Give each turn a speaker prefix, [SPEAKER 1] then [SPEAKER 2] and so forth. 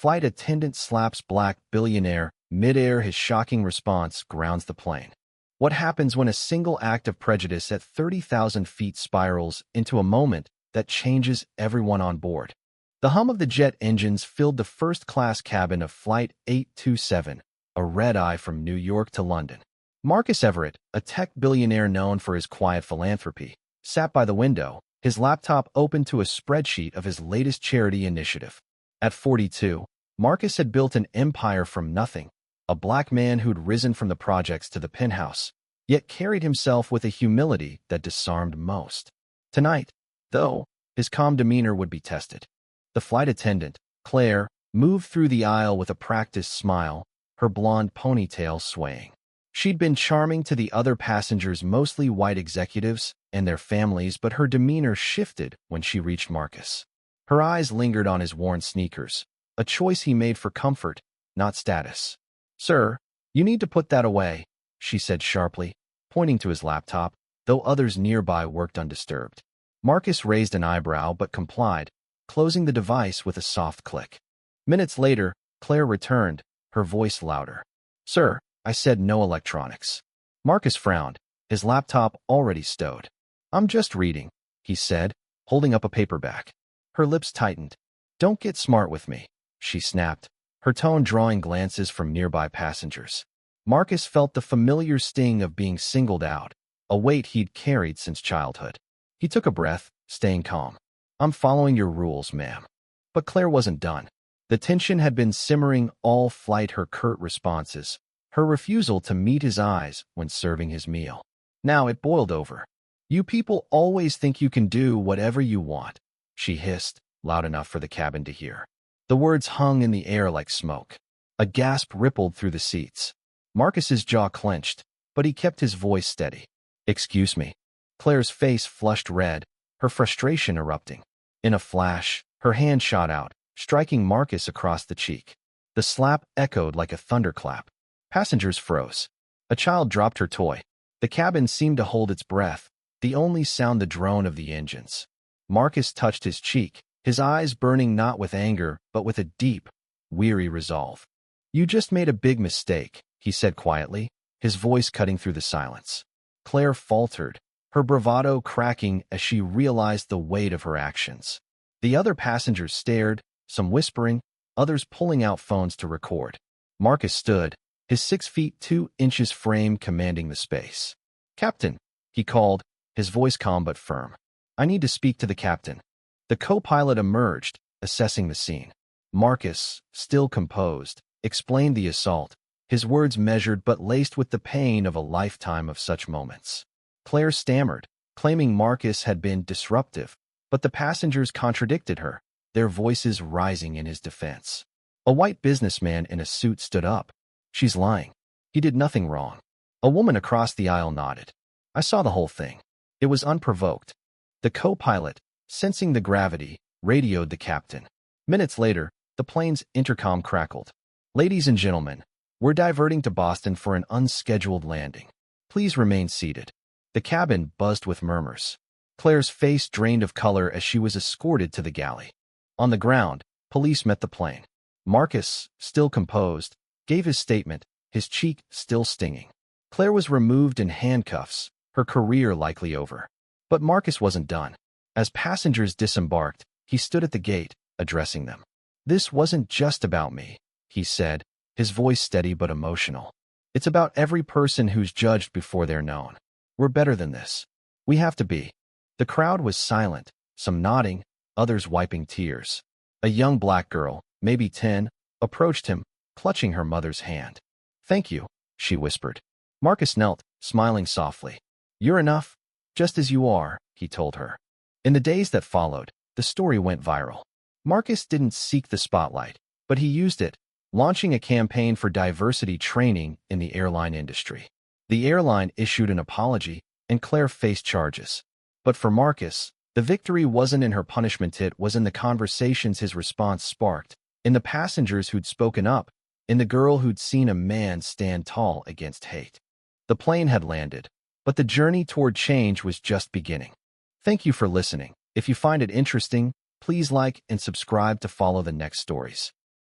[SPEAKER 1] Flight attendant slaps black billionaire midair. His shocking response grounds the plane. What happens when a single act of prejudice at 30,000 feet spirals into a moment that changes everyone on board? The hum of the jet engines filled the first-class cabin of Flight 827, a red-eye from New York to London. Marcus Everett, a tech billionaire known for his quiet philanthropy, sat by the window, his laptop open to a spreadsheet of his latest charity initiative. At 42, Marcus had built an empire from nothing, a black man who'd risen from the projects to the penthouse, yet carried himself with a humility that disarmed most. Tonight, though, his calm demeanor would be tested. The flight attendant, Claire, moved through the aisle with a practiced smile, her blonde ponytail swaying. She'd been charming to the other passengers, mostly white executives and their families, but her demeanor shifted when she reached Marcus. Her eyes lingered on his worn sneakers, a choice he made for comfort, not status. "Sir, you need to put that away," she said sharply, pointing to his laptop, though others nearby worked undisturbed. Marcus raised an eyebrow but complied, closing the device with a soft click. Minutes later, Claire returned, her voice louder. "Sir, I said no electronics." Marcus frowned, his laptop already stowed. "I'm just reading," he said, holding up a paperback. Her lips tightened. "Don't get smart with me," she snapped, her tone drawing glances from nearby passengers. Marcus felt the familiar sting of being singled out, a weight he'd carried since childhood. He took a breath, staying calm. "I'm following your rules, ma'am." But Claire wasn't done. The tension had been simmering all flight, her curt responses, her refusal to meet his eyes when serving his meal. Now it boiled over. "You people always think you can do whatever you want," she hissed, loud enough for the cabin to hear. The words hung in the air like smoke. A gasp rippled through the seats. Marcus's jaw clenched, but he kept his voice steady. "Excuse me." Claire's face flushed red, her frustration erupting. In a flash, her hand shot out, striking Marcus across the cheek. The slap echoed like a thunderclap. Passengers froze. A child dropped her toy. The cabin seemed to hold its breath, the only sound the drone of the engines. Marcus touched his cheek, his eyes burning not with anger, but with a deep, weary resolve. "You just made a big mistake," he said quietly, his voice cutting through the silence. Claire faltered, her bravado cracking as she realized the weight of her actions. The other passengers stared, some whispering, others pulling out phones to record. Marcus stood, his 6 feet 2 inches frame commanding the space. "Captain," he called, his voice calm but firm. "I need to speak to the captain." The co-pilot emerged, assessing the scene. Marcus, still composed, explained the assault, his words measured but laced with the pain of a lifetime of such moments. Claire stammered, claiming Marcus had been disruptive, but the passengers contradicted her, their voices rising in his defense. A white businessman in a suit stood up. "She's lying. He did nothing wrong." A woman across the aisle nodded. "I saw the whole thing. It was unprovoked." The co-pilot, sensing the gravity, radioed the captain. Minutes later, the plane's intercom crackled. "Ladies and gentlemen, we're diverting to Boston for an unscheduled landing. Please remain seated." The cabin buzzed with murmurs. Claire's face drained of color as she was escorted to the galley. On the ground, police met the plane. Marcus, still composed, gave his statement, his cheek still stinging. Claire was removed in handcuffs, her career likely over. But Marcus wasn't done. As passengers disembarked, he stood at the gate, addressing them. "This wasn't just about me," he said, his voice steady but emotional. "It's about every person who's judged before they're known. We're better than this. We have to be." The crowd was silent, some nodding, others wiping tears. A young black girl, maybe 10, approached him, clutching her mother's hand. "Thank you," she whispered. Marcus knelt, smiling softly. "You're enough, just as you are," he told her. In the days that followed, the story went viral. Marcus didn't seek the spotlight, but he used it, launching a campaign for diversity training in the airline industry. The airline issued an apology, and Claire faced charges. But for Marcus, the victory wasn't in her punishment, it was in the conversations his response sparked, in the passengers who'd spoken up, in the girl who'd seen a man stand tall against hate. The plane had landed, but the journey toward change was just beginning. Thank you for listening. If you find it interesting, please like and subscribe to follow the next stories.